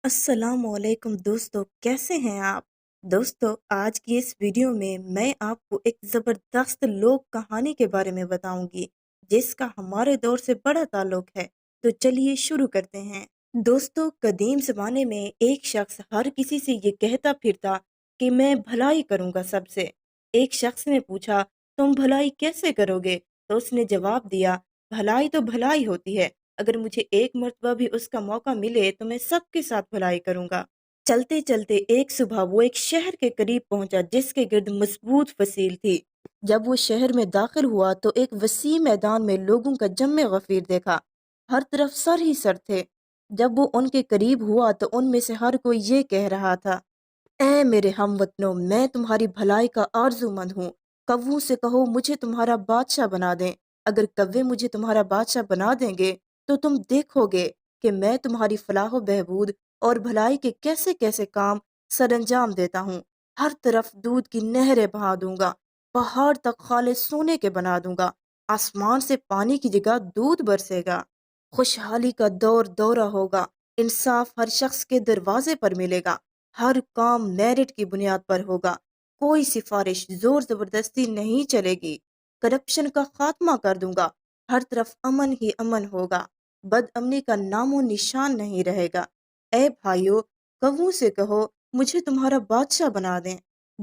अस्सलाम वालेकुम दोस्तों, कैसे हैं आप? दोस्तों, आज की इस वीडियो में मैं आपको एक ज़बरदस्त लोक कहानी के बारे में बताऊंगी, जिसका हमारे दौर से बड़ा ताल्लुक है। तो चलिए शुरू करते हैं। दोस्तों, कदीम ज़माने में एक शख्स हर किसी से ये कहता फिरता कि मैं भलाई करूंगा सबसे। एक शख्स ने पूछा, तुम भलाई कैसे करोगे? तो उसने जवाब दिया, भलाई तो भलाई होती है। अगर मुझे एक मर्तबा भी उसका मौका मिले तो मैं सबके साथ भलाई करूंगा। चलते चलते एक सुबह वो एक शहर के करीब पहुंचा जिसके गिर्द मजबूत फसील थी। जब वो शहर में दाखिल हुआ तो एक वसी मैदान में लोगों का जम्मे गफीर देखा। हर तरफ सर ही सर थे। जब वो उनके करीब हुआ तो उनमें से हर कोई ये कह रहा था, ऐ मेरे हमवतनों, मैं तुम्हारी भलाई का आरजूमंद हूँ। कव्वों से कहो मुझे तुम्हारा बादशाह बना दें। अगर कव्वे मुझे तुम्हारा बादशाह बना देंगे तो तुम देखोगे कि मैं तुम्हारी फलाह बहबूद और भलाई के कैसे कैसे काम सरंजाम देता हूँ। हर तरफ दूध की नहरें बहा दूंगा। पहाड़ तक खाले सोने के बना दूंगा। आसमान से पानी की जगह दूध बरसेगा। खुशहाली का दौर दौरा होगा। इंसाफ हर शख्स के दरवाजे पर मिलेगा। हर काम मेरिट की बुनियाद पर होगा। कोई सिफारिश जोर जबरदस्ती नहीं चलेगी। करप्शन का खात्मा कर दूंगा। हर तरफ अमन ही अमन होगा। बदअमनी का नामो निशान नहीं रहेगा। ए भाइयों, कवू से कहो मुझे तुम्हारा बादशाह बना दें।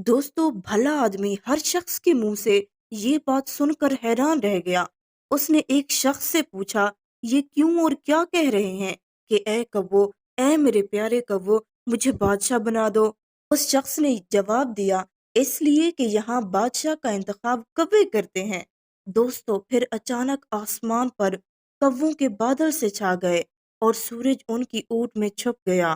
दोस्तों, भला आदमी हर शख्स के मुंह से ये बात सुनकर हैरान रह गया। उसने एक शख्स से पूछा, ये क्यों और क्या कह रहे हैं कि ए कव्वो, ए मेरे प्यारे कव्वो, मुझे बादशाह बना दो। उस शख्स ने जवाब दिया, इसलिए कि यहाँ बादशाह का इंतखाब कव्वे करते हैं। दोस्तों, फिर अचानक आसमान पर कव्वों के बादल से छा गए और सूरज उनकी ऊँट में छुप गया।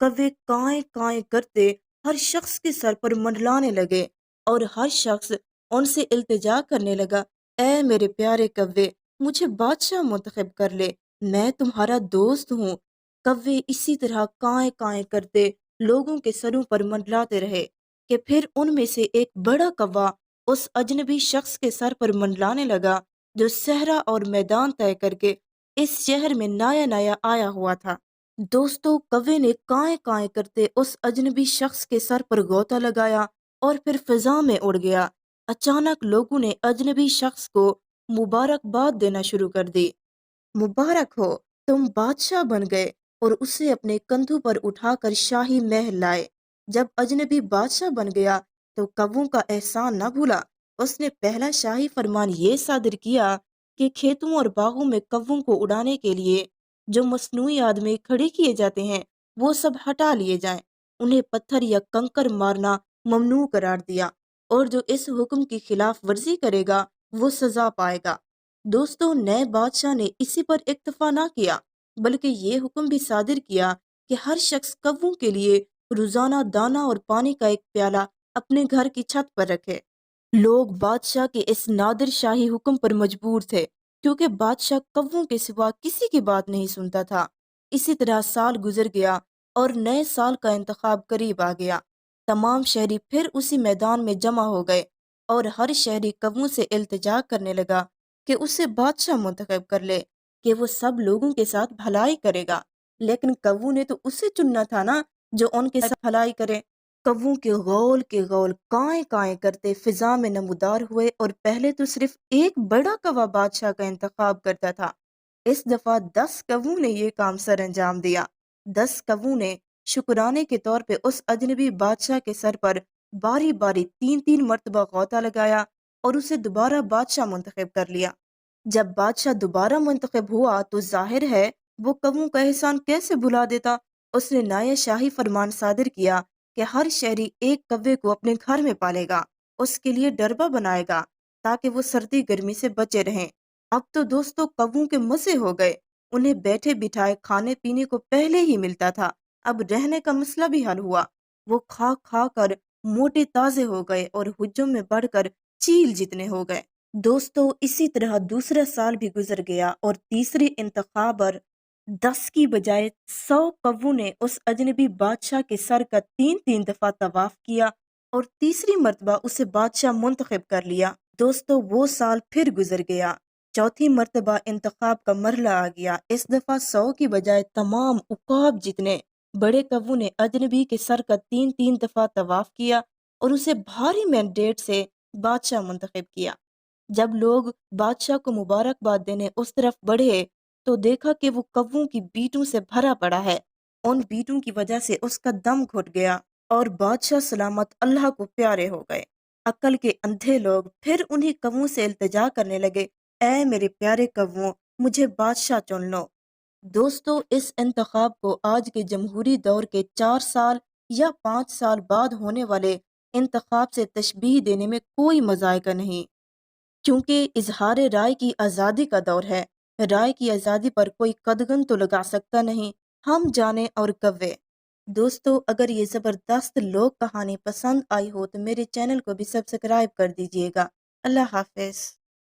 कव्वे काएं काएं करते हर शख्स के सर पर मंडलाने लगे और हर शख्स उनसे इल्तिजा करने लगा, ए मेरे प्यारे कव्वे, मुझे बादशाह मुंतखब कर ले, मैं तुम्हारा दोस्त हूँ। कव्वे इसी तरह काएं काएं करते लोगों के सरों पर मंडलाते रहे कि फिर उनमें से एक बड़ा कौवा उस अजनबी शख्स के सर पर मंडलाने लगा जो सहरा और मैदान तय करके इस शहर में नया नया आया हुआ था। दोस्तों, कौवे ने काएं काएं करते उस अजनबी शख्स के सर पर गोता लगाया और फिर फिजा में उड़ गया। अचानक लोगों ने अजनबी शख्स को मुबारकबाद देना शुरू कर दी। मुबारक हो, तुम बादशाह बन गए। और उसे अपने कंधों पर उठाकर शाही महल लाए। जब अजनबी बादशाह बन गया तो कव्वों का एहसान न भूला। उसने पहला शाही फरमान ये सादिर किया कि खेतों और बागों में कव्वों को उड़ाने के लिए जो मसनूई आदमी खड़े किए जाते हैं वो सब हटा लिए जाएं। उन्हें पत्थर या कंकर मारना ममनू करार दिया और जो इस हुक्म की खिलाफ वर्जी करेगा वो सजा पाएगा। दोस्तों, नए बादशाह ने इसी पर इक्तफा ना किया बल्कि ये हुक्म भी सादिर किया कि हर शख्स कव्वों के लिए रोजाना दाना और पानी का एक प्याला अपने घर की छत पर रखे। लोग बादशाह के इस नादिर शाही हुक्म पर मजबूर थे क्योंकि बादशाह कव्वों के सिवा किसी की बात नहीं सुनता था। इसी तरह साल गुजर गया और नए साल का इंतखाब करीब आ गया। तमाम शहरी फिर उसी मैदान में जमा हो गए और हर शहरी कव्वों से इल्तिजा करने लगा कि उसे बादशाह मुंतखब कर ले कि वो सब लोगों के साथ भलाई करेगा। लेकिन कव्वों ने तो उसे चुनना था ना जो उनके साथ भलाई करे। कव्वों के गौल काएं काएं करते फिजा में नमूदार हुए और पहले तो सिर्फ एक बड़ा कौवा बादशाह का इंतखाब करता था। इस दफा 10 कव्वों ने ये काम सर अंजाम दिया। 10 कव्वों ने शुक्राने के तौर पे उस अजनबी बादशाह के सर पर बारी बारी 3-3 मरतबा गौता लगाया और उसे दोबारा बादशाह मुंतखब कर लिया। जब बादशाह दोबारा मुंतखब हुआ तो जाहिर है वो कव्वों का एहसान कैसे भुला देता। उसने नया शाही फरमान सादिर किया कि हर शहरी एक कव्वे को अपने घर में पालेगा, उसके लिए डरबा बनाएगा ताकि वो सर्दी गर्मी से बचे रहें। अब तो दोस्तों कव्वों के मजे हो गए। उन्हें बैठे बिठाए खाने पीने को पहले ही मिलता था। अब रहने का मसला भी हल हुआ। वो खा खा कर मोटे ताजे हो गए और हुज्जों में बढ़कर चील जितने हो गए। दोस्तों, इसी तरह दूसरा साल भी गुजर गया और तीसरे इंतखाब पर 10 की बजाय 100 कव्वों ने उस अजनबी बादशाह के सर का 3-3 दफा तवाफ किया और तीसरी मर्तबा उसे बादशाह मुंतखब कर लिया। दोस्तों, वो साल फिर गुजर गया। चौथी मर्तबा इंतखाब का मरला आ गया। इस दफा 100 की बजाय तमाम उकाब जितने बड़े कव्वू ने अजनबी के सर का 3-3 दफा तवाफ किया और उसे भारी मैंडेट से बादशाह मुंतखब किया। जब लोग बादशाह को मुबारकबाद देने उस तरफ बढ़े तो देखा कि वो कव्वों की बीटों से भरा पड़ा है। उन बीटों की वजह से उसका दम घुट गया और बादशाह सलामत अल्लाह को प्यारे हो गए। अक्ल के अंधे लोग फिर उन्हीं कव्वों से इल्तिजा करने लगे, ऐ मेरे प्यारे कव्वों, मुझे बादशाह चुन लो। दोस्तों, इस इंतखाब को आज के जमहूरी दौर के 4 साल या 5 साल बाद होने वाले इंतखाब से तशबीह देने में कोई मजायका नहीं, क्योंकि इजहार राय की आज़ादी का दौर है। राय की आज़ादी पर कोई कदगन तो लगा सकता नहीं, हम जाने और कव्वे। दोस्तों, अगर ये ज़बरदस्त लोक कहानी पसंद आई हो तो मेरे चैनल को भी सब्सक्राइब कर दीजिएगा। अल्लाह हाफिज़।